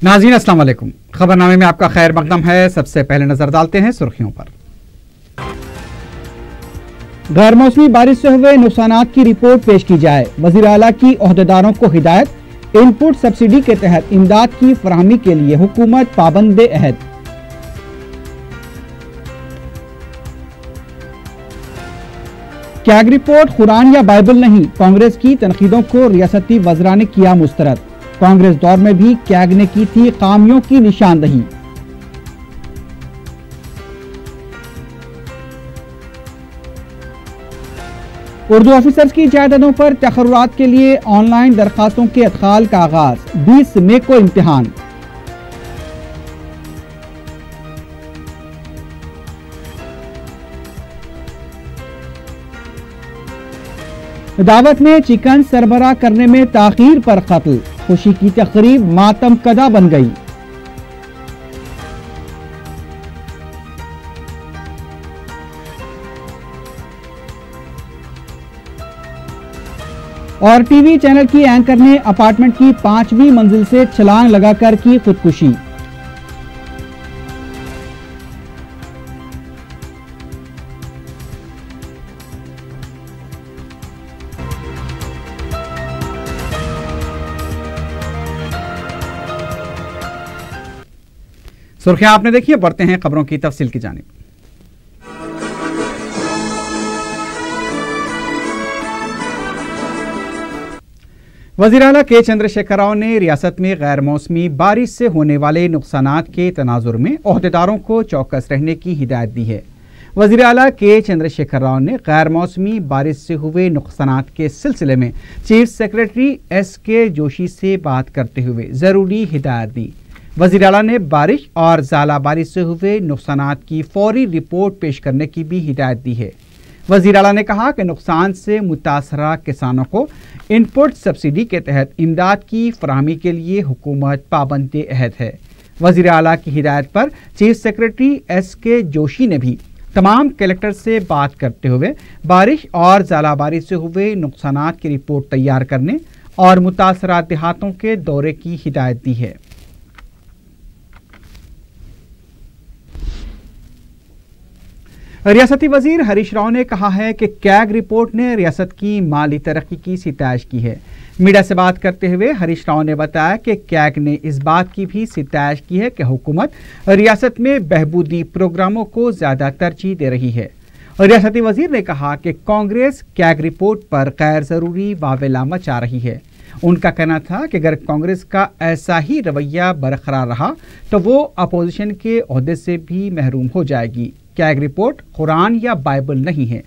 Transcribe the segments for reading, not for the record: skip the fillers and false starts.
नाज़रीन अस्सलाम वालेकुम। खबरनामे में आपका खैर मकदम है। सबसे पहले नजर डालते हैं सुर्खियों पर। गैर मौसमी बारिश से हुए नुकसानात की रिपोर्ट पेश की जाए। वज़ीर आला की ओहदेदारों को हिदायत। इनपुट सब्सिडी के तहत इमदाद की फराहमी के लिए हुकूमत पाबंद अहद। कैग रिपोर्ट कुरान या बाइबल नहीं, कांग्रेस की तनकीदों को रियासती वज़रा ने किया मुस्तरद। कांग्रेस दौर में भी कैग ने की थी खामियों की निशानदही। उर्दू ऑफिसर्स की जायदादों पर तकर्रुरात के लिए ऑनलाइन दरखास्तों के अदखाल का आगाज। 20 मई को इम्तिहान। दावत में चिकन सरबराह करने में ताखीर पर कत्ल। खुशी की तकरीब मातम कदा बन गई। और टीवी चैनल की एंकर ने अपार्टमेंट की 5वीं मंजिल से छलांग लगाकर की खुदकुशी। सुर्खियां आपने देखी, बढ़ते हैं खबरों की तफसील की जानिब। वज़ीर आला के चंद्रशेखर राव ने रियासत में गैर मौसमी बारिश से होने वाले नुकसानात के तनाजुर में ओहदेदारों को चौकस रहने की हिदायत दी है। वज़ीर आला के चंद्रशेखर राव ने गैर मौसमी बारिश से हुए नुकसानात के सिलसिले में चीफ सेक्रेटरी SK जोशी से बात करते हुए ज़रूरी हिदायत दी। वज़ीर आला ने बारिश और ज़ाला बारिश से हुए नुकसानात की फौरी रिपोर्ट पेश करने की भी हिदायत दी है। वज़ीर आला ने कहा कि नुकसान से मुतासरा किसानों को इनपुट सब्सिडी के तहत इमदाद की फराहमी के लिए हुकूमत पाबंद अहद है। वज़ीर आला की हिदायत पर चीफ सेक्रेटरी SK जोशी ने भी तमाम कलेक्टर से बात करते हुए बारिश और ज़ाला बारिश से हुए नुकसानात की रिपोर्ट तैयार करने और मुतासरा देहातों के दौरे की हिदायत दी है। रियासती वजीर हरीश राव ने कहा है कि कैग रिपोर्ट ने रियासत की माली तरक्की की सिताइश की है। मीडिया से बात करते हुए हरीश राव ने बताया कि कैग ने इस बात की भी सिताइश की है कि हुकूमत रियासत में बहबूदी प्रोग्रामों को ज्यादा तरजीह दे रही है। रियासती वजीर ने कहा कि कांग्रेस कैग रिपोर्ट पर गैर जरूरी वावेला मचा रही है। उनका कहना था कि अगर कांग्रेस का ऐसा ही रवैया बरकरार रहा तो वो अपोजिशन के ओहदे से भी महरूम हो जाएगी। कैग रिपोर्ट कुरान या बाइबल नहीं है।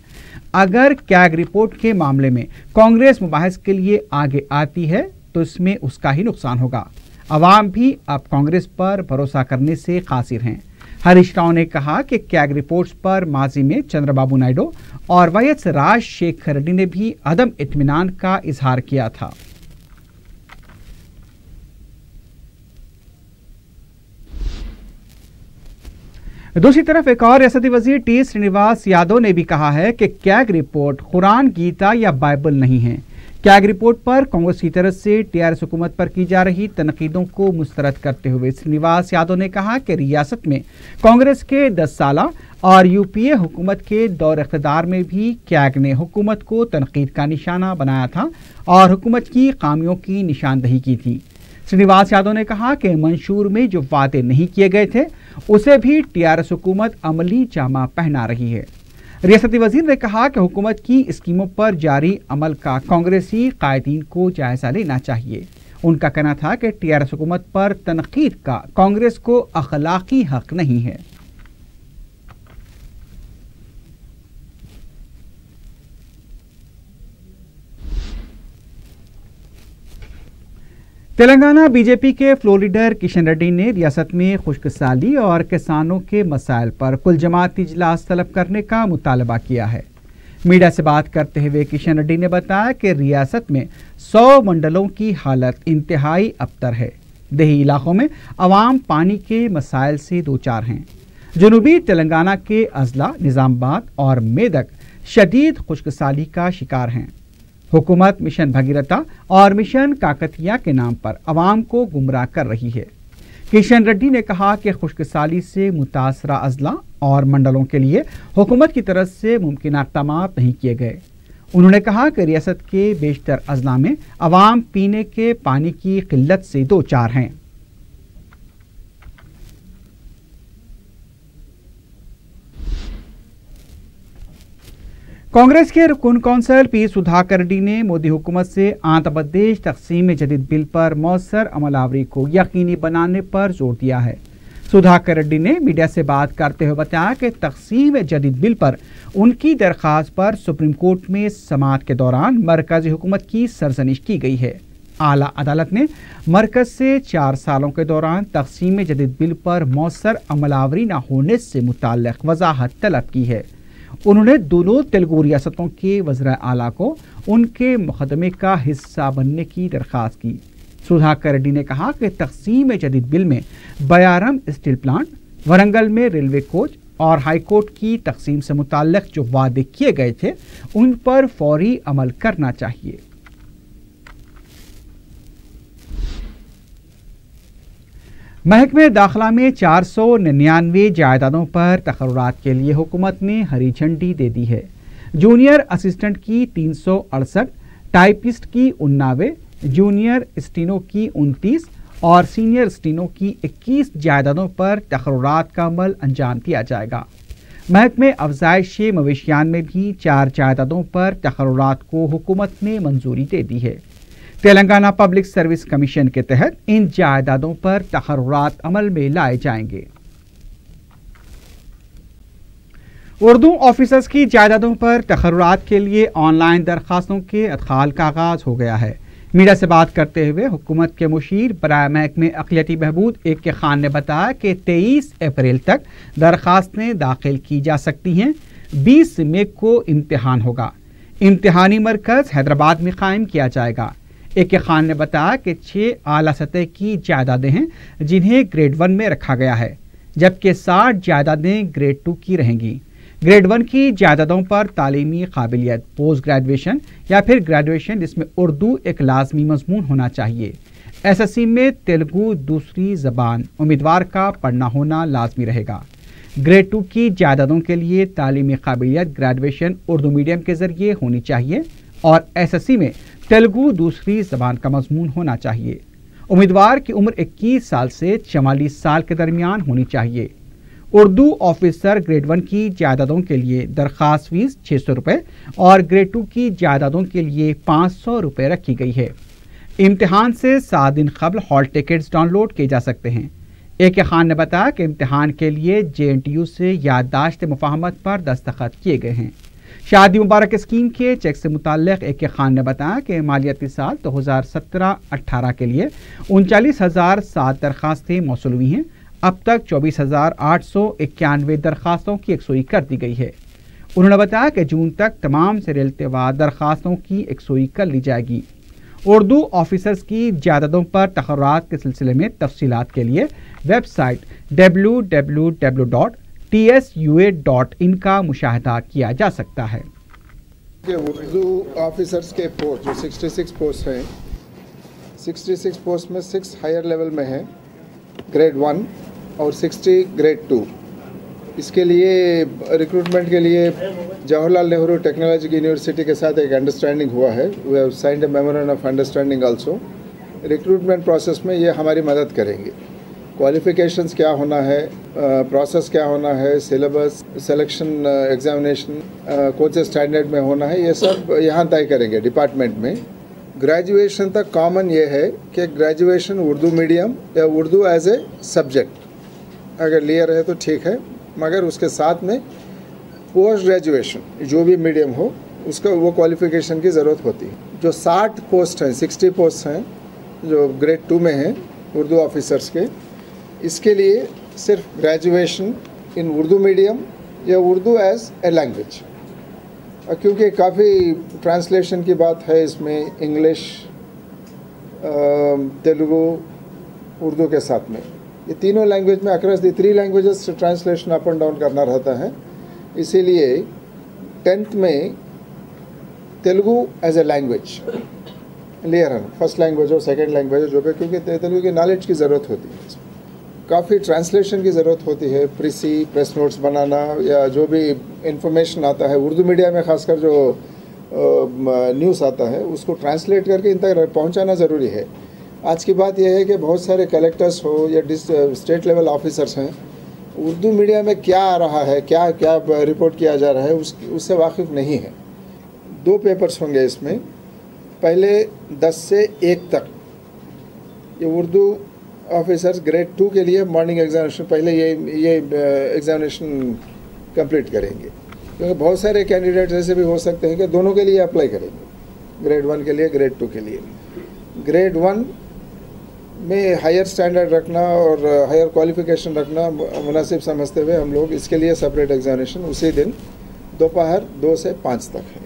अगर कैग रिपोर्ट के मामले में कांग्रेस मुबाहिस के लिए आगे आती है तो इसमें उसका ही नुकसान होगा। अवाम भी अब कांग्रेस पर भरोसा करने से कासिर हैं। हरीश राव ने कहा कि कैग रिपोर्ट्स पर माजी में चंद्रबाबू नायडू और YS राजशेखर रेड्डी ने भी अदम इत्मीनान का इजहार किया था। दूसरी तरफ एक और रियासती वजीर T श्रीनिवास यादव ने भी कहा है कि कैग रिपोर्ट कुरान, गीता या बाइबल नहीं है। कैग रिपोर्ट पर कांग्रेस की तरफ से TRS हुकूमत पर की जा रही तनकीदों को मुस्तरद करते हुए श्रीनिवास यादव ने कहा कि रियासत में कांग्रेस के 10 साला और UPA हुकूमत के दौर इख्तिदार में भी कैग ने हुकूमत को तनकीद का निशाना बनाया था और हुकूमत की खामियों की निशानदही की थी। श्रीनिवास यादव ने कहा कि मंशूर में जो वादे नहीं किए गए थे उसे भी TRS हुकूमत अमली जामा पहना रही है। रियासती वजीर ने कहा कि हुकूमत की स्कीमों पर जारी अमल का कांग्रेसी कायदीन को जायजा लेना चाहिए। उनका कहना था कि TRS हुकूमत पर तनकीद का कांग्रेस को अखलाकी हक नहीं है। तेलंगाना बीजेपी के फ्लोर लीडर किशन रेड्डी ने रियासत में खुश्कसाली और किसानों के मसाइल पर कुल जमाती इजलास तलब करने का मुतालबा किया है। मीडिया से बात करते हुए किशन रेड्डी ने बताया कि रियासत में 100 मंडलों की हालत इंतहाई अबतर है। देही इलाकों में अवाम पानी के मसाइल से दो चार हैं। जनूबी तेलंगाना के अजला, निजामाबाद और मेदक शदीद खुश्कसाली का शिकार हैं। हुकूमत मिशन भगीरथा और मिशन काकतिया के नाम पर अवाम को गुमराह कर रही है। किशन रेड्डी ने कहा कि खुश्क साली से मुतासरा अजला और मंडलों के लिए हुकूमत की तरफ से मुमकिन इक़दाम नहीं किए गए। उन्होंने कहा कि रियासत के बेशतर अजला में अवाम पीने के पानी की किल्लत से दो चार हैं। कांग्रेस के रुकन कौंसल पी सुधाकर रेड्डी ने मोदी हुकूमत से आंध्र प्रदेश तकसीम जदीद बिल पर मौसर अमलावरी को यकीनी बनाने पर जोर दिया है। सुधाकर रेड्डी ने मीडिया से बात करते हुए बताया कि तकसीम जदीद बिल पर उनकी दरख्वास्त पर सुप्रीम कोर्ट में समाअत के दौरान मरकजी हुकूमत की सरजनिश की गई है। आला अदालत ने मरकज से 4 सालों के दौरान तकसीम जदीद बिल पर मौसर अमलावरी न होने से मुताल्लिक वजाहत तलब की है। उन्होंने दोनों तेलुगु रियासतों के वज़ीर आला को उनके मुकदमे का हिस्सा बनने की दरख्वास्त की। सुधाकर रेड्डी ने कहा कि तकसीम जदीद बिल में बयारम स्टील प्लांट, वरंगल में रेलवे कोच और हाई कोर्ट की तकसीम से मुताल्लिक जो वादे किए गए थे उन पर फौरी अमल करना चाहिए। महकमे दाखिला में 499 जायदादों पर तकर्रुरात के लिए हुकूमत ने हरी झंडी दे दी है। जूनियर असिस्टेंट की 368, टाइपिस्ट की 89, जूनियर स्टीनो की 29 और सीनियर स्टीनो की 21 जायदादों पर तकर्रुरात का अमल अंजाम दिया जाएगा। महकमे अफजाइश मवेशियान में भी 4 जायदादों पर तकर्रुरात को हुकूमत ने मंजूरी दे दी है। तेलंगाना पब्लिक सर्विस कमीशन के तहत इन जायदादों पर तकर्रुरात अमल में लाए जाएंगे। उर्दू ऑफिसर्स की जायदादों पर तकर्रुरात के लिए ऑनलाइन दरखास्तों के अदखाल का आगाज हो गया है। मीडिया से बात करते हुए हुकूमत के मुशीर बराए महकमे अक़लियती बहबूद AK खान ने बताया कि 23 अप्रैल तक दरखास्तें दाखिल की जा सकती हैं। 20 मई को इम्तिहान होगा। इम्तिहानी मरकज हैदराबाद में कायम किया जाएगा। AK खान ने बताया कि 6 आला सतह की जायदादें हैं जिन्हें ग्रेड 1 में रखा गया है, जबकि 60 जायदादें ग्रेड 2 की रहेंगी। ग्रेड 1 की जायदादों पर तालीमी काबिलियत, पोस्ट ग्रेजुएशन या फिर ग्रेजुएशन जिसमें उर्दू एक लाजमी मजमून होना चाहिए। SSC में तेलुगु दूसरी जबान उम्मीदवार का पढ़ना होना लाजमी रहेगा। ग्रेड 2 की जायदादों के लिए तालीमी काबिलियत ग्रेजुएशन उर्दू मीडियम के जरिए होनी चाहिए और SSC में तेलुगु दूसरी जबान का मजमून होना चाहिए। उम्मीदवार की उम्र 21 साल से 44 साल के दरमियान होनी चाहिए। उर्दू ऑफिसर ग्रेड 1 की जायदादों के लिए दरखास्त फीस 600 रुपये और ग्रेड 2 की जायदादों के लिए 500 रुपये रखी गई है। इम्तिहान से 7 दिन कबल हॉल टिकट्स डाउनलोड किए जा सकते हैं। AK खान ने बताया कि इम्तिहान के लिए JNTU से याददाश्त मुफाहमत पर दस्तखत किए गए हैं। शादी मुबारक स्कीम के चेक से मुताल्लिक AK खान ने बताया कि मालियाती साल 2017-18 के लिए 39,007 दरखास्तें मौसूल हुई हैं। अब तक 24,891 दरखास्तों की यकसुई कर दी गई है। उन्होंने बताया कि जून तक तमाम serial-ए-तवार दरखास्तों की यकसुई कर ली जाएगी। उर्दू ऑफिसर्स की जायदादों पर तकर्रुरात के सिलसिले में तफसीलात के लिए वेबसाइट www.tsua.in का मुशाहिदा किया जा सकता है। उर्दू ऑफिसर्स के पोस्ट जो 66 पोस्ट हैं, 66 पोस्ट में 6 हायर लेवल में है ग्रेड 1 और 60 ग्रेड 2। इसके लिए रिक्रूटमेंट के लिए जवाहरलाल नेहरू टेक्नोलॉजी यूनिवर्सिटी के साथ एक अंडरस्टैंडिंग हुआ है। We have signed a memorandum of understanding also. Recruitment process में ये हमारी मदद करेंगे। क्वालिफिकेशंस क्या होना है, प्रोसेस क्या होना है, सिलेबस, सिलेक्शन एग्जामिनेशन कौन से स्टैंडर्ड में होना है, ये सब यहाँ तय करेंगे डिपार्टमेंट में। ग्रेजुएशन तक कॉमन ये है कि ग्रेजुएशन उर्दू मीडियम या उर्दू एज ए सब्जेक्ट अगर लिया रहे तो ठीक है, मगर उसके साथ में पोस्ट ग्रेजुएशन जो भी मीडियम हो उसका वो क्वालिफिकेशन की ज़रूरत होती है। जो 60 पोस्ट हैं, 60 पोस्ट हैं जो ग्रेड 2 में हैं उर्दू ऑफिसर्स के, इसके लिए सिर्फ ग्रेजुएशन इन उर्दू मीडियम या उर्दू एज ए लैंग्वेज। क्योंकि काफ़ी ट्रांसलेशन की बात है इसमें, इंग्लिश, तेलुगु, उर्दू के साथ में ये तीनों लैंग्वेज में अक्रॉस दी 3 लैंग्वेजेस से ट्रांसलेशन अप एंड डाउन करना रहता है। इसीलिए 10th में तेलुगु एज ए लैंग्वेज लिया रहना, फर्स्ट लैंग्वेज हो, सेकेंड लैंग्वेज हो, जो कि क्योंकि तेलुगु की नॉलेज की ज़रूरत होती है। काफ़ी ट्रांसलेशन की ज़रूरत होती है, प्रेस नोट्स बनाना या जो भी इंफॉर्मेशन आता है उर्दू मीडिया में, ख़ासकर जो न्यूज़ आता है उसको ट्रांसलेट करके इन तक पहुंचाना ज़रूरी है। आज की बात यह है कि बहुत सारे कलेक्टर्स हो या स्टेट लेवल ऑफिसर्स हैं, उर्दू मीडिया में क्या आ रहा है, क्या क्या रिपोर्ट किया जा रहा है उससे वाकिफ़ नहीं है। 2 पेपर्स होंगे इसमें, पहले 10 से 1 तक ये उर्दू ऑफिसर्स ग्रेड 2 के लिए मॉर्निंग एग्जामिनेशन, पहले ये एग्जामिनेशन कंप्लीट करेंगे, क्योंकि बहुत सारे कैंडिडेट्स ऐसे भी हो सकते हैं कि दोनों के लिए अप्लाई करेंगे, ग्रेड 1 के लिए, ग्रेड 2 के लिए। ग्रेड 1 में हायर स्टैंडर्ड रखना और हायर क्वालिफिकेशन रखना मुनासिब समझते हुए हम लोग इसके लिए सेपरेट एग्जामिनेशन उसी दिन दोपहर 2 से 5 तक है।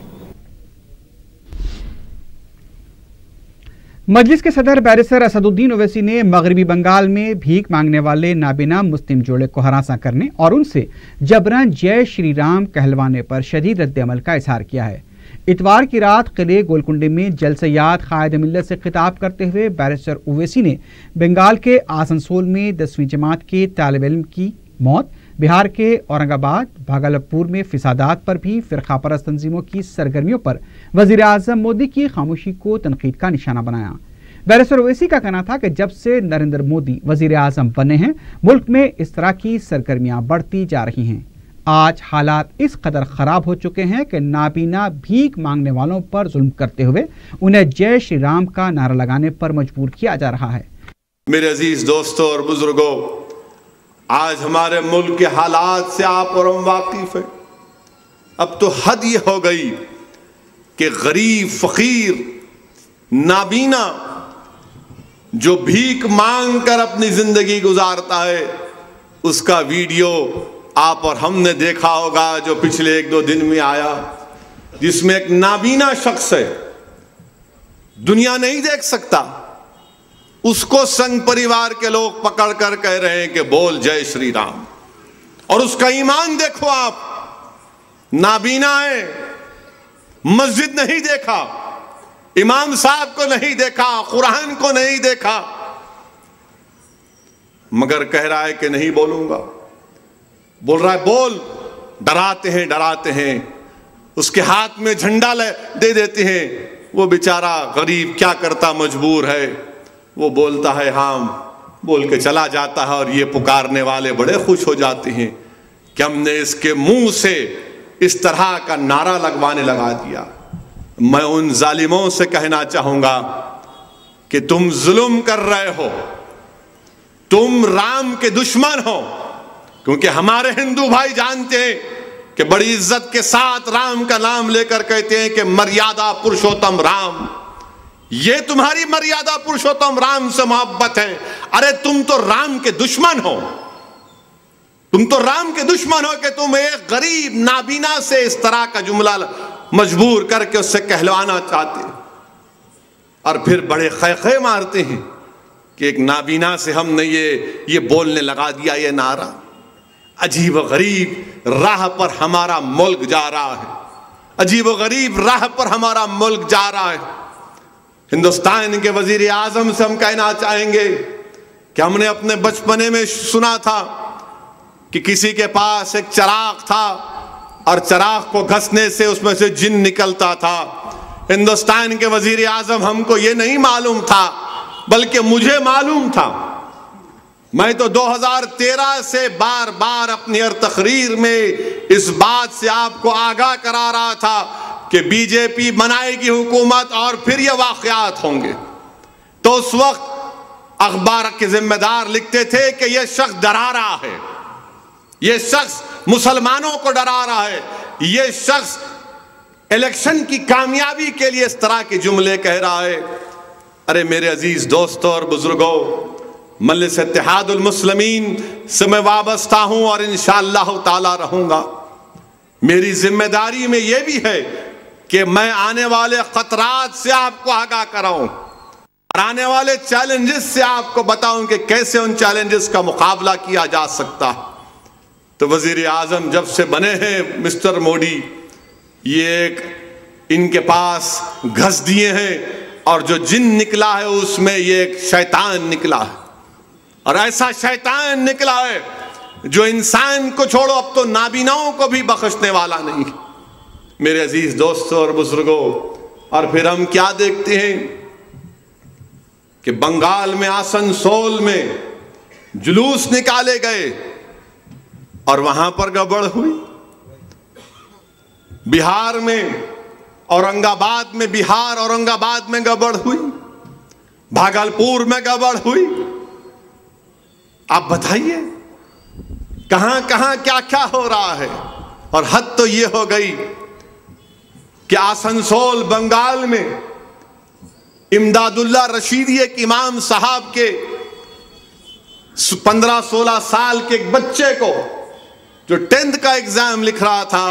मजलिस के सदर बैरिस्टर असदुद्दीन ओवैसी ने मगरबी बंगाल में भीख मांगने वाले नाबीना मुस्लिम जोड़े को हरासा करने और उनसे जबरन जय श्री राम कहलवाने पर शदीद रद्द-ए-अमल का इजहार किया है। इतवार की रात किले गोलकुंडे में जलसयाद कायद मिल्लत से खिताब करते हुए बैरिस्टर ओवैसी ने बंगाल के आसनसोल में 10वीं जमात के तालिब इल्म की मौत, बिहार के औरंगाबाद, भागलपुर में फिसादात पर भी फिरका परस्त तंजीमों की सरगर्मियों पर वजीर आजम मोदी की खामोशी को तनकीद का निशाना बनाया। बैरिस्टर ओवैसी का कहना था कि जब से नरेंद्र मोदी वजीर आजम बने हैं, मुल्क में इस तरह की सरगर्मियां बढ़ती जा रही हैं। आज हालात इस कदर खराब हो चुके हैं कि नाबीना भीख मांगने वालों पर जुल्म करते हुए उन्हें जय श्री राम का नारा लगाने पर मजबूर किया जा रहा है। मेरे अजीज दोस्तों और बुजुर्गों, आज हमारे मुल्क के हालात से आप और हम वाकिफ हैं। अब तो हद ये हो गई कि गरीब, फकीर, नाबीना जो भीख मांग कर अपनी जिंदगी गुजारता है, उसका वीडियो आप और हमने देखा होगा जो पिछले 1-2 दिन में आया, जिसमें एक नाबीना शख्स है, दुनिया नहीं देख सकता, उसको संघ परिवार के लोग पकड़ कर कह रहे हैं कि बोल जय श्री राम। और उसका ईमान देखो आप, नाबीना है, मस्जिद नहीं देखा, इमाम साहब को नहीं देखा, कुरान को नहीं देखा, मगर कह रहा है कि नहीं बोलूंगा। बोल रहा है बोल, डराते हैं, उसके हाथ में झंडा दे देते हैं। वो बेचारा गरीब क्या करता, मजबूर है, वो बोलता है हाँ, बोल के चला जाता है। और ये पुकारने वाले बड़े खुश हो जाते हैं कि हमने इसके मुंह से इस तरह का नारा लगवाने लगा दिया। मैं उन जालिमों से कहना चाहूंगा कि तुम जुल्म कर रहे हो, तुम राम के दुश्मन हो, क्योंकि हमारे हिंदू भाई जानते हैं कि बड़ी इज्जत के साथ राम का नाम लेकर कहते हैं कि मर्यादा पुरुषोत्तम राम। ये तुम्हारी मर्यादा पुरुषोत्तम राम से मोहब्बत है। अरे तुम तो राम के दुश्मन हो, तुम तो राम के दुश्मन हो कि तुम एक गरीब नाबीना से इस तरह का जुमला मजबूर करके उससे कहलवाना चाहते हैं। और फिर बड़े खैखे मारते हैं कि एक नाबीना से हमने ये बोलने लगा दिया ये नारा। अजीब व गरीब राह पर हमारा मुल्क जा रहा है, अजीब व गरीब राह पर हमारा मुल्क जा रहा है। हिंदुस्तान के वजीर आजम से हम कहना चाहेंगे कि हमने अपने बचपने में सुना था कि किसी के पास एक चिराग था और चिराग को घसने से उसमें से जिन निकलता था। हिंदुस्तान के वजीर आजम हमको ये नहीं मालूम था, बल्कि मुझे मालूम था। मैं तो 2013 से बार बार अपनी हर तकरीर में इस बात से आपको आगाह करा रहा था कि बीजेपी बनाएगी हुकूमत और फिर ये वाक़यात होंगे। तो उस वक्त अखबार के जिम्मेदार लिखते थे कि ये शख्स डरा रहा है, ये शख्स मुसलमानों को डरा रहा है, ये शख्स इलेक्शन की कामयाबी के लिए इस तरह के जुमले कह रहा है। अरे मेरे अजीज दोस्तों और बुजुर्गों, मजलिस इत्तेहादुल मुस्लिमीन से मैं वाबस्ता हूं और इंशाअल्लाह ताला रहूंगा। मेरी जिम्मेदारी में यह भी है कि मैं आने वाले खतरात से आपको आगाह कराऊं और आने वाले चैलेंजेस से आपको बताऊं कि कैसे उन चैलेंजेस का मुकाबला किया जा सकता है। तो वजीर आजम जब से बने हैं मिस्टर मोदी, ये एक इनके पास घस दिए हैं और जो जिन निकला है उसमें ये एक शैतान निकला है। اور ایسا شیطان نکلا ہے جو انسان کو چھوڑو اب تو نابیناؤں کو بھی بخشنے والا نہیں. میرے عزیز دوستوں اور بزرگوں، اور پھر ہم کیا دیکھتے ہیں کہ بنگال میں آسنسول میں جلوس نکالے گئے اور وہاں پر گڑبڑ ہوئی. بہار میں اورنگ آباد میں اورنگ آباد میں گڑبڑ ہوئی، بھاگلپور میں گڑبڑ ہوئی. آپ بتائیے کہاں کہاں کیا کیا ہو رہا ہے. اور حد تو یہ ہو گئی کہ آسنسول بنگال میں امداد اللہ رشیدی ایک امام صاحب کے 15-16 سال کے ایک بچے کو جو 10th کا ایگزام لکھ رہا تھا،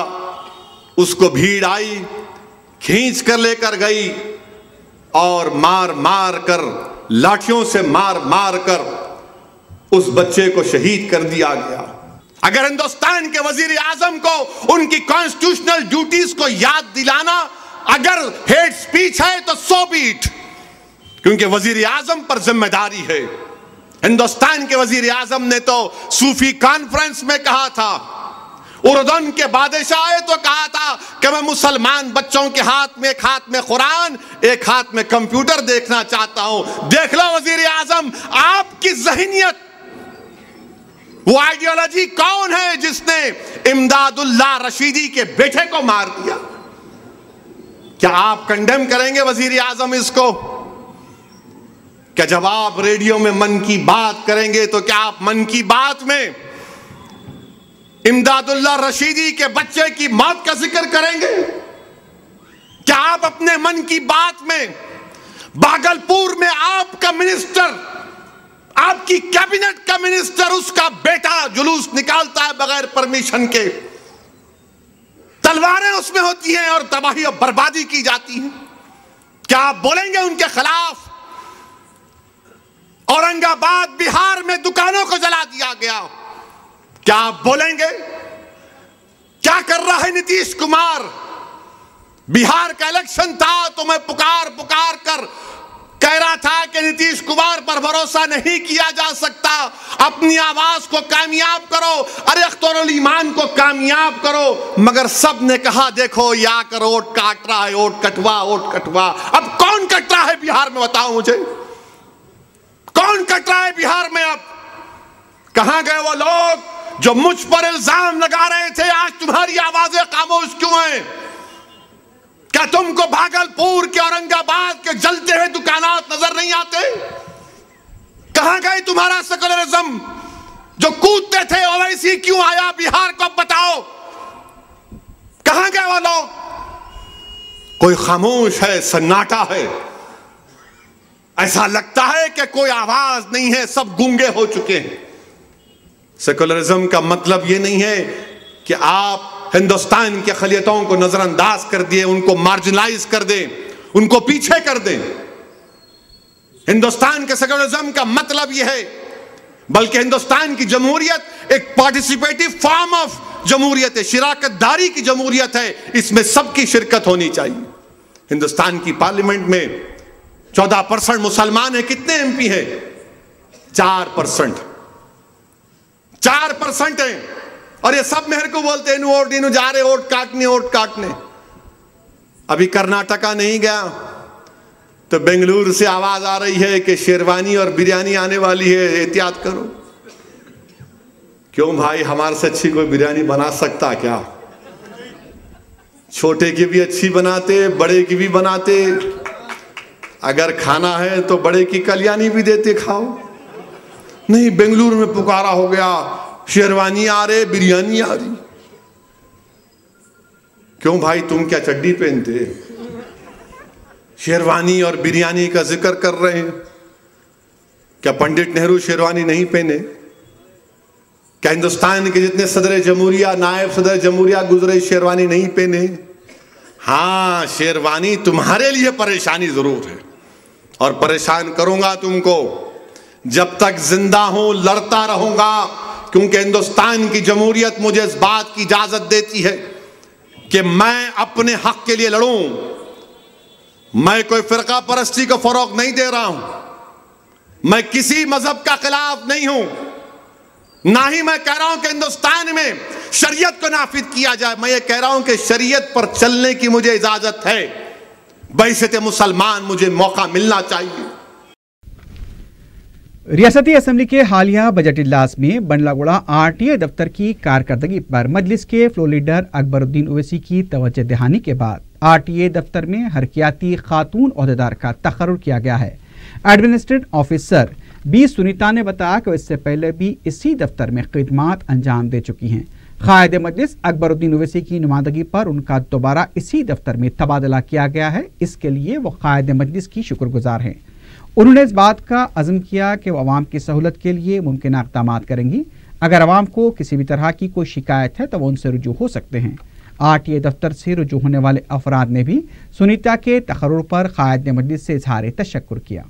اس کو بھیڑ آئی، کھینچ کر لے کر گئی اور مار مار کر، لاٹھیوں سے مار مار کر اس بچے کو شہید کر دیا گیا. اگر ہندوستان کے وزیر اعظم کو ان کی کانسٹیٹیوشنل ڈیوٹیز کو یاد دلانا اگر ہیٹ سپیچ ہے تو سو بیٹ، کیونکہ وزیر اعظم پر ذمہ داری ہے. ہندوستان کے وزیر اعظم نے تو صوفی کانفرنس میں کہا تھا، اردن کے بادشاہ آئے تو کہا تھا کہ میں مسلمان بچوں کے ہاتھ میں ایک ہاتھ میں قرآن ایک ہاتھ میں کمپیوٹر دیکھنا چاہتا ہوں. دیکھ لو وزیر اعظم، آپ کی ذہنیت، وہ آئیڈیالوجی کون ہے جس نے امداد اللہ رشیدی کے بیٹے کو مار دیا؟ کیا آپ کنڈیم کریں گے وزیر اعظم اس کو؟ کہ جب آپ ریڈیو میں من کی بات کریں گے تو کیا آپ من کی بات میں امداد اللہ رشیدی کے بچے کی موت کا ذکر کریں گے؟ کیا آپ اپنے من کی بات میں بھاگلپور میں آپ کا منسٹر، آپ کی کیبنٹ کا منسٹر، اس کا بیٹا جلوس نکالتا ہے بغیر پرمیشن کے، تلواریں اس میں ہوتی ہیں اور تباہی اور بربادی کی جاتی ہیں، کیا آپ بولیں گے ان کے خلاف؟ اورنگ آباد بہار میں دکانوں کو جلا دیا گیا، کیا آپ بولیں گے؟ کیا کر رہا ہے نتیش کمار؟ بہار کا الیکشن تھا تو میں پکار کر کہہ رہا تھا کہ نتیش کمار پر بھروسہ نہیں کیا جا سکتا، اپنی آواز کو کامیاب کرو، ارے اختر الایمان کو کامیاب کرو. مگر سب نے کہا دیکھو یہ آ کر ووٹ کاٹ رہا ہے، ووٹ کٹوا. اب کون کٹ رہا ہے بہار میں؟ بتاؤ مجھے، کون کٹ رہا ہے بہار میں؟ اب کہاں گئے وہ لوگ جو مجھ پر الزام لگا رہے تھے؟ آج تمہاری آوازیں خاموش کیوں ہیں؟ کیا تم کو بھاگلپور کے اورنگ آباد کے جلتے ہوئے دکانات نظر نہیں آتے؟ کہاں گئے تمہارا سیکولرزم جو کودتے تھے؟ اویسی کیوں آیا بہار کو؟ اب بتاؤ کہاں گئے وہ لوگ؟ کوئی خاموش ہے، سناٹا ہے، ایسا لگتا ہے کہ کوئی آواز نہیں ہے، سب گونگے ہو چکے ہیں. سیکولرزم کا مطلب یہ نہیں ہے کہ آپ ہندوستان کی اقلیتوں کو نظر انداز کر دیے، ان کو مارجنلائز کر دیں، ان کو پیچھے کر دیں. ہندوستان کے سیکولرزم کا مطلب یہ ہے، بلکہ ہندوستان کی جمہوریت ایک پارٹیسپیٹیو فارم آف جمہوریت ہے، شراکت داری کی جمہوریت ہے، اس میں سب کی شرکت ہونی چاہیے. ہندوستان کی پارلیمنٹ میں 14% مسلمان ہیں. کتنے ایم پی ہیں؟ 4%. 4% ہیں. اور یہ سب مہر کو بولتے ہیں ووٹ نہیں جا رہے، ووٹ کاٹنے. ابھی کرناٹکا نہیں گیا تو بنگلور سے آواز آ رہی ہے کہ شیروانی اور بریانی آنے والی ہے، احتیاط کرو. کیوں بھائی، ہمارے سے اچھی کوئی بریانی بنا سکتا کیا؟ چھوٹے کی بھی اچھی بناتے، بڑے کی بھی بناتے. اگر کھانا ہے تو بڑے کی کلیانی بھی دیتے، کھاؤ. نہیں، بنگلور میں پکارا ہو گیا شیروانی آ رہے، بریانی آ رہی. کیوں بھائی، تم کیا چڈی پہنتے؟ شیروانی اور بریانی کا ذکر کر رہے ہیں. کیا پنڈت نہرو شیروانی نہیں پہنے؟ کیا ہندوستان کے جتنے صدر جمہوریہ، نائب صدر جمہوریہ گزرے شیروانی نہیں پہنے؟ ہاں، شیروانی تمہارے لیے پریشانی ضرور ہے، اور پریشان کروں گا تم کو. جب تک زندہ ہوں لڑتا رہوں گا، کیونکہ ہندوستان کی جمہوریت مجھے اس بات کی اجازت دیتی ہے کہ میں اپنے حق کے لیے لڑوں. میں کوئی فرقہ پرستی کو فروغ نہیں دے رہا ہوں. میں کسی مذہب کا خلاف نہیں ہوں، نہ ہی میں کہہ رہا ہوں کہ ہندوستان میں شریعت کو نافذ کیا جائے، میں یہ کہہ رہا ہوں کہ شریعت پر چلنے کی مجھے اجازت ہے، بحیثیت مسلمان مجھے موقع ملنا چاہیے۔ ریاستی اسمبلی کے حالیہ بجٹ اجلاس میں بنڈلہ گوڑہ RTA دفتر کی کارکردگی پر مجلس کے فلور لیڈر اکبر الدین اویسی کی توجہ دہانی کے بعد RTA دفتر میں حرکیاتی خاتون عہدیدار کا تقرر کیا گیا ہے۔ ایڈمنسٹریٹو آفیسر B سنیتا نے بتایا کہ اس سے پہلے بھی اسی دفتر میں خدمات انجام دے چکی ہیں۔ قائد مجلس اکبر الدین اویسی کی نمائندگی پر ان کا دوبارہ اسی دفتر میں تبادلہ کیا گیا ہے، اس کے لیے وہ قائد مجلس کی شکر گزار ہیں۔ انہوں نے اس بات کا عزم کیا کہ وہ عوام کی سہولت کے لیے ممکنہ اقدامات کریں گی۔ اگر عوام کو کسی بھی طرح کی کوئی شکایت ہے تو وہ ان سے رجوع ہو سکتے ہیں۔ RTA دفتر سے رجوع ہونے والے افراد نے بھی سنیتا کے تقرر پر قائد مجلس سے اظہار تشکر کیا۔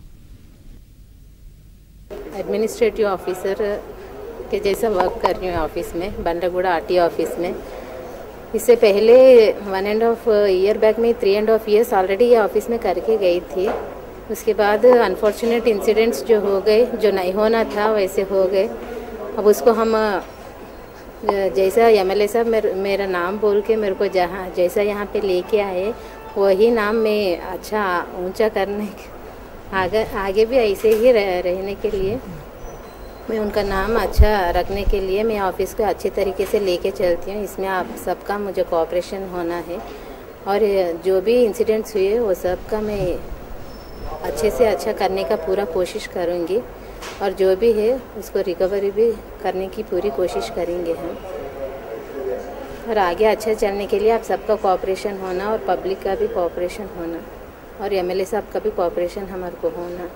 ایڈمنسٹریٹو آفیسر کے جیسا ورک کر رہی ہوں آفس میں، بنڈلہ گوڑہ RTA آفس میں۔ اس سے پہلے 1.5 ایئر بیک میں 3.5 ایئرس آلریڈی یہ آفس میں کر کے گئی تھی۔ اس کے بعد انفارچونیٹ انسیڈنٹس جو ہو گئے، جو نہیں ہونا تھا ویسے ہو گئے۔ اب اس کو ہم جیسا MLA صاحب میرا نام بول کے میرے کو جیسا یہاں پہ لے کے آئے، وہی نام میں اچھا اونچا کرنے آگے بھی ایسے ہی رہنے کے لیے، میں ان کا نام اچھا رکھنے کے لیے میں آفس کو اچھے طریقے سے لے کے چلتی ہوں۔ اس میں آپ سب کا مجھے کوآپریشن ہونا ہے، اور جو بھی انسیڈنٹس ہوئے وہ سب کا میں اچھے سے اچھا کرنے کا پورا کوشش کروں گی، اور جو بھی ہے اس کو ریکوری بھی کرنے کی پوری کوشش کریں گے ہم۔ اور آگے اچھا چلنے کے لیے آپ سب کا کوآپریشن ہونا، اور پبلک کا بھی کوآپریشن ہونا، اور MLA صاحب کا بھی کوآپریشن ہمارے کو ہونا۔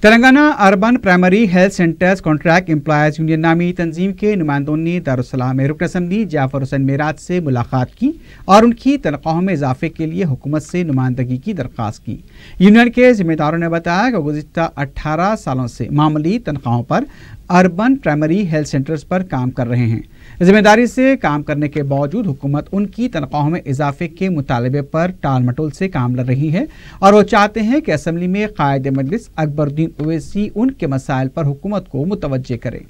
Telangana urban primary health centres contract employees union نامی تنظیم کے نمائندوں نے دارالسلام میں رکن اسمبلی جعفر حسین معراج سے ملاقات کی اور ان کی تنخواہوں میں اضافے کے لیے حکومت سے نمائندگی کی درخواست کی۔ یونین کے ذمہ داروں نے بتایا کہ گزشتہ 18 سالوں سے معمولی تنخواہوں پر اربن پرائمری ہیلتھ سینٹرز پر کام کر رہے ہیں۔ ذمہ داری سے کام کرنے کے باوجود حکومت ان کی تنخواہوں میں اضافے کے مطالبے پر ٹال مٹول سے کام لڑ رہی ہے، اور وہ چاہتے ہیں کہ اسمبلی میں قائد مجلس اکبر الدین اویسی ان کے مسائل پر حکومت کو متوجہ کرے۔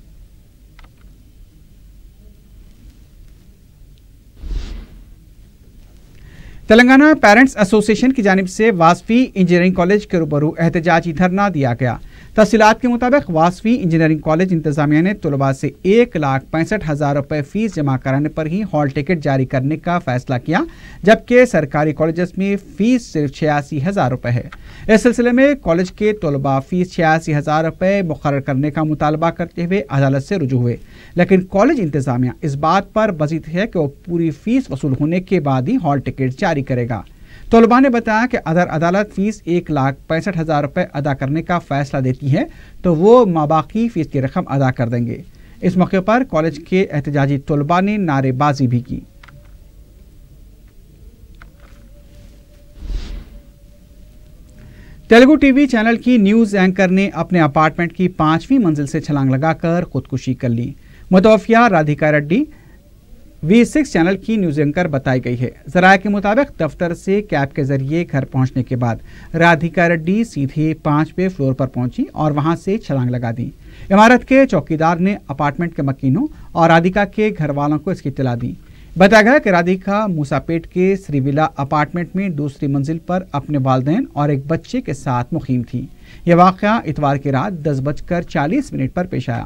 تلنگانہ پیرنٹس ایسوسی ایشن کی جانب سے واسفی انجینئرنگ کالج کے روبرو احتجاجی دھرنا دیا گیا۔ تفصیلات کے مطابق واسفی انجینئرنگ کالج انتظامیہ نے طلباء سے 1,65,000 روپے فیس جمع کرانے پر ہی ہال ٹکٹ جاری کرنے کا فیصلہ کیا، جبکہ سرکاری کالجز میں فیس صرف 86,000 روپے ہے۔ اس سلسلے میں کالج کے طلباء فیس 86,000 روپے مقرر کرنے کا مطالبہ کرتے ہوئے عدالت سے رجوع ہوئے، لیکن کالج انتظامیہ اس بات پر بضد ہے کہ وہ پوری فیس وصول ہونے کے بعد ہی ہال ٹکٹ جاری کرے گا۔ طلباء نے بتایا کہ اگر عدالت فیس 1,65,000 روپے ادا کرنے کا فیصلہ دیتی ہے تو وہ ماباقی فیس کی رقم ادا کر دیں گے۔ اس موقع پر کالج کے احتجاجی طلباء نے نعرے بازی بھی کی۔ تیلگو ٹی وی چینل کی نیوز اینکر نے اپنے اپارٹمنٹ کی 5ویں منزل سے چھلانگ لگا کر خودکشی کر لی۔ متوفیہ رادھیکا ریڈی V6 چینل کی نیوز اینکر بتائی گئی ہے۔ ذرائع کے مطابق دفتر سے کیب کے ذریعے گھر پہنچنے کے بعد رادھیکا ریڈی سیدھے 5ویں فلور پر پہنچی اور وہاں سے چھلانگ لگا دی۔ عمارت کے چوکیدار نے اپارٹمنٹ کے مکینوں اور رادھیکا کے گھر والوں کو اس کی اطلاع دی۔ بتایا گیا کہ رادھیکا موساپیٹ کے سری ولا اپارٹمنٹ میں دوسری منزل پر اپنے والدین اور ایک بچے کے ساتھ مقیم تھی۔ یہ واقعہ اتوار کی رات 10:40 پر پیش آیا۔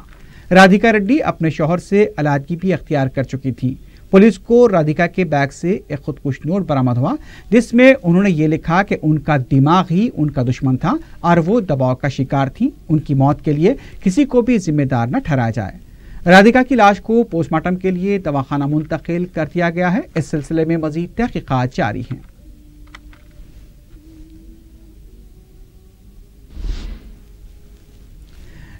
رادھیکا ریڈی اپنے شوہر سے علیحدگی بھی اختیار کر چکی تھی۔ پولیس کو رادھیکا کے بیگ سے ایک خودکش نوٹ برآمد ہوا، جس میں انہوں نے یہ لکھا کہ ان کا دماغ ہی ان کا دشمن تھا اور وہ دباؤ کا شکار تھی۔ ان کی موت کے لیے کسی کو بھی ذمہ دار نہ ٹھہرایا جائے۔ رادھیکا کی لاش کو پوسٹ مارٹم کے لیے دواخانہ منتقل کر دیا گیا ہے۔ اس سلسلے میں مزید تحقیقات جاری ہیں۔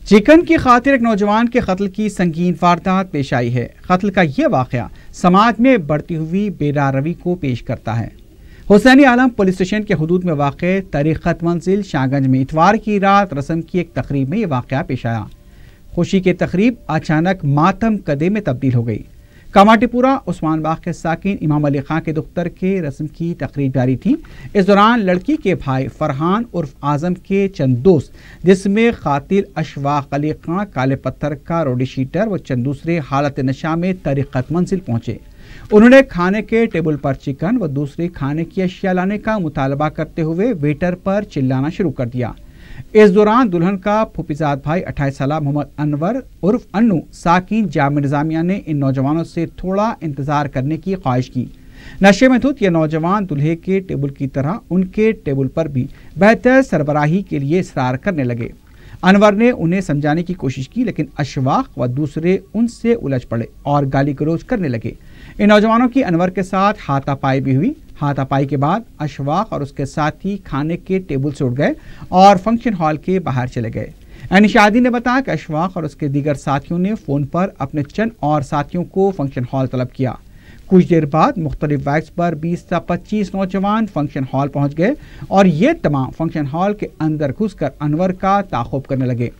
چکن کی خاطر ایک نوجوان کے قتل کی سنگین واردات پیش آئی ہے۔ قتل کا یہ واقعہ سماج میں بڑھتی ہوئی بے راہ روی کو پیش کرتا ہے۔ حسینی عالم پولیس اسٹیشن کے حدود میں واقع طریقت منزل شاہگنج میں اتوار کی رات رسم کی ایک تقریب میں یہ واقعہ پیش آیا۔ خوشی کی تقریب اچانک ماتم کدے میں تبدیل ہو گئی۔ कामाटीपुरा उस्मान बाग के साकिन इमाम अली खां के दफ्तर के रस्म की तकरीर जारी थी। इस दौरान लड़की के भाई फरहान उर्फ आजम के चंद दोस्त, जिसमें कातिल अशफाक अली खां, काले पत्थर का रोडी शीटर व चंद दूसरे हालत नशा में तरीक़त मंजिल पहुंचे। उन्होंने खाने के टेबल पर चिकन व दूसरी खाने की अशिया लाने का मुतालबा करते हुए वेटर पर चिल्लाना शुरू कर दिया। इस दौरान दुल्हन का फूफीजाद भाई 28 साल मोहम्मद अनवर उर्फ अन्नू साकिन जामिया निजामिया ने इन नौजवानों से थोड़ा इंतजार करने की ख्वाहिश की। नशे में धुत ये नौजवान दूल्हे के टेबल की तरह उनके टेबल पर भी बेहतर सरबराही के लिए इसरार करने लगे। अनवर ने उन्हें समझाने की कोशिश की, लेकिन अशफाक व दूसरे उनसे उलझ पड़े और गाली गलौज करने लगे। इन नौजवानों की अनवर के साथ हाथापाई भी हुई। हाथापाई के बाद अशफाक और उसके साथी खाने के टेबल से उठ गए और फंक्शन हॉल के बाहर चले गए। अनिशादी ने बताया कि अशफाक और उसके दीगर साथियों ने फ़ोन पर अपने चंद और साथियों को फंक्शन हॉल तलब किया। कुछ देर बाद मुख्तलिफ वैक्स पर 20 से 25 नौजवान फंक्शन हॉल पहुंच गए और ये तमाम फंक्शन हॉल के अंदर घुसकर अनवर का ताक़ुब करने लगे।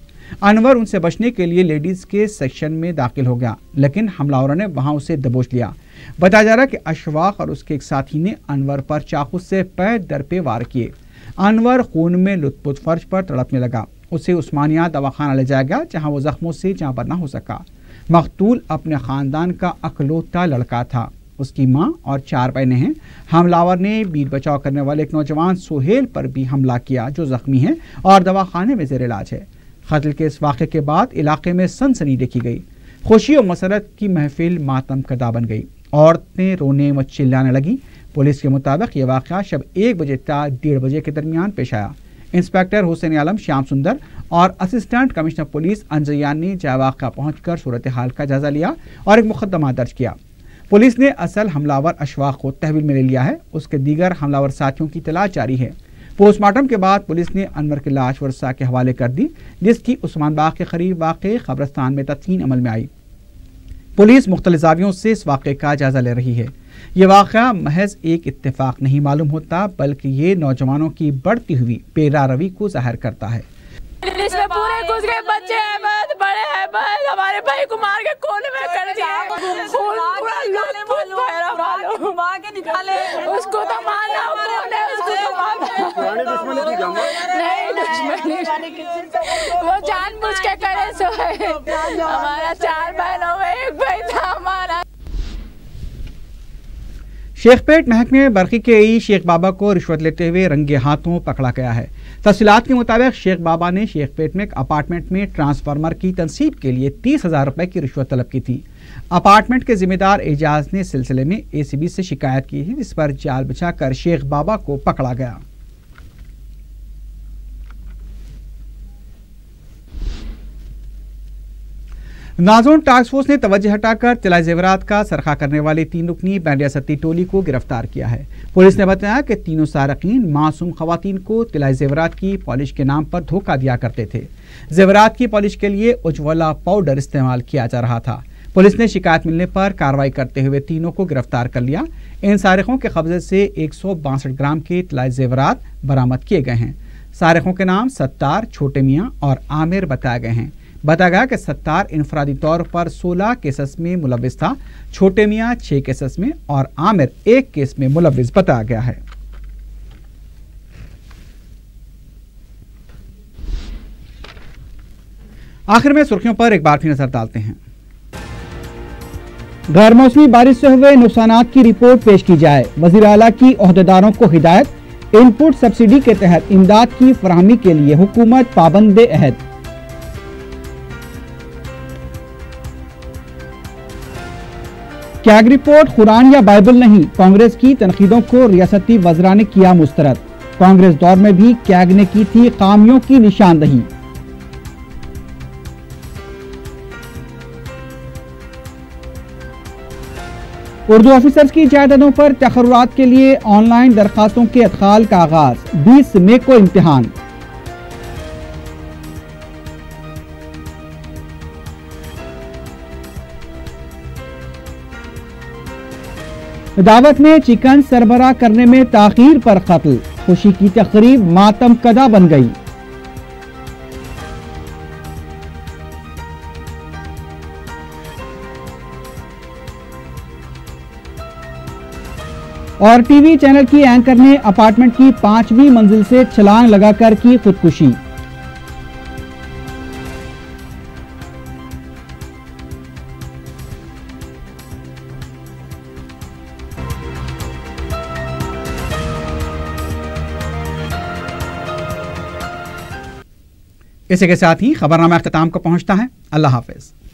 अनवर उनसे बचने के लिए लेडीज़ के सेक्शन में दाखिल हो गया, लेकिन हमलावरों ने वहां उसे दबोच लिया। बताया जा रहा है कि अशफाक और उसके एक साथी ने अनवर पर चाकू से पैर दर पे वार किए। अनवर खून में लुत्फुत फर्श पर तड़पने लगा। उसे उस्मानिया दवाखाना ले जाया गया, जहां वो जख्मों से जाँबर न हो सका। मकतूल अपने खानदान का अकलौता लड़का था। उसकी मां और 4 बहनें हैं। हमलावर ने बीच बचाव करने वाले एक नौजवान सुहेल पर भी हमला किया, जो जख्मी है और दवाखाने में जेर इलाज है। कत्ल के इस वाक़े के बाद इलाके में सनसनी देखी गई। खुशी और मसरत की महफिल मातम कदा बन गई। औरतें रोने व चिल्लाने लगी। पुलिस के मुताबिक यह वाक़या शब 1 बजे से 1:30 बजे के दरमियान पेश आया। इंस्पेक्टर हुसैन आलम श्याम सुंदर और असिस्टेंट कमिश्नर पुलिस अंजयान ने जगह वाक़या पहुंचकर सूरत हाल का जायजा लिया और एक मुकदमा दर्ज किया। पुलिस ने असल हमलावर अशफाक को तहवील में ले लिया है। उसके दीगर हमलावर साथियों की तलाश जारी है। पोस्टमार्टम के बाद पुलिस ने अनवर की लाश वर्षा के हवाले कर दी, जिसकी उस्मान बाग के करीब वाक़े कब्रिस्तान में तदफीन अमल में आई। पुलिस मुख्तलिफ ज़ावियों से इस वाक़े का जायजा ले रही है। ये वाक़या महज एक इत्तेफाक नहीं मालूम होता, बल्कि ये नौजवानों की बढ़ती हुई बेरा रवी को ज़ाहिर करता है। इसमें पूरे घुस गए, बच्चे हैं, बड़े हैं, हमारे भाई को मार के कोने में कर दिया। पूरा लुत्फुत भरा वालों मार के निकाले। उसको तो मारना, उसको तो मारना। नहीं दुश्मनी, वो जानबूझ के करे सो है। हमारा 4 बहनों में 1 भाई था हमारा। शेखपेट महकमे बरकी के ई शेख बाबा को रिश्वत लेते हुए रंगे हाथों पकड़ा गया है। तफसीलात के मुताबिक शेख बाबा ने शेखपेट में एक अपार्टमेंट में ट्रांसफार्मर की तनसीब के लिए 30,000 रुपए की रिश्वत तलब की थी। अपार्टमेंट के जिम्मेदार एजाज ने सिलसिले में ACB से शिकायत की थी, जिस पर जाल बिछाकर शेख बाबा को पकड़ा गया। नाज़ोन टास्क फोर्स ने तवज्जो हटाकर तिला जेवरात का सरखा करने वाली 3 रुकनी बैंडियासती टोली को गिरफ्तार किया है। पुलिस ने बताया कि तीनों सारकीन मासूम खवातीन को तिला जेवरात की पॉलिश के नाम पर धोखा दिया करते थे। जेवरात की पॉलिश के लिए उज्ज्वला पाउडर इस्तेमाल किया जा रहा था। पुलिस ने शिकायत मिलने पर कार्रवाई करते हुए तीनों को गिरफ्तार कर लिया। इन सारिकों के कब्जे से 162 ग्राम के तिला जेवरात बरामद किए गए हैं। सारिकों के नाम सत्तार, छोटे मियाँ और आमिर बताए गए हैं। बताया गया कि सत्तार इनफरादी तौर पर 16 केसेस में मुलविस था, छोटे मियाँ 6 केसेस में और आमिर 1 केस में मुलविस बताया गया है। आखिर में सुर्खियों पर एक बार फिर नजर डालते हैं। गैर मौसमी बारिश से हुए नुकसानात की रिपोर्ट पेश की जाए। वज़ीर आला की ओहदेदारों को हिदायत। इनपुट सब्सिडी के तहत इमदाद की फराहमी के लिए हुकूमत पाबंद अहद। कैग रिपोर्ट कुरान या बाइबल नहीं, कांग्रेस की तनकीदों को रियासती वज़रा ने किया मुस्तरद। कांग्रेस दौर में भी कैग ने की थी खामियों की निशानदही। उर्दू ऑफिसर्स की जायदादों पर तकर्रुरात के लिए ऑनलाइन दरखास्तों के अदखाल का आगाज। 20 मई को इम्तिहान। दावत में चिकन सरबराह करने में ताखीर पर कत्ल। खुशी की तकरीब मातम कदा बन गई। اور ٹی وی چینل کی اینکر نے اپارٹمنٹ کی 5ویں منزل سے چھلانگ لگا کر کی خودکشی۔ اسی کے ساتھ ہی خبرنامہ اختتام کو پہنچتا ہے۔ اللہ حافظ۔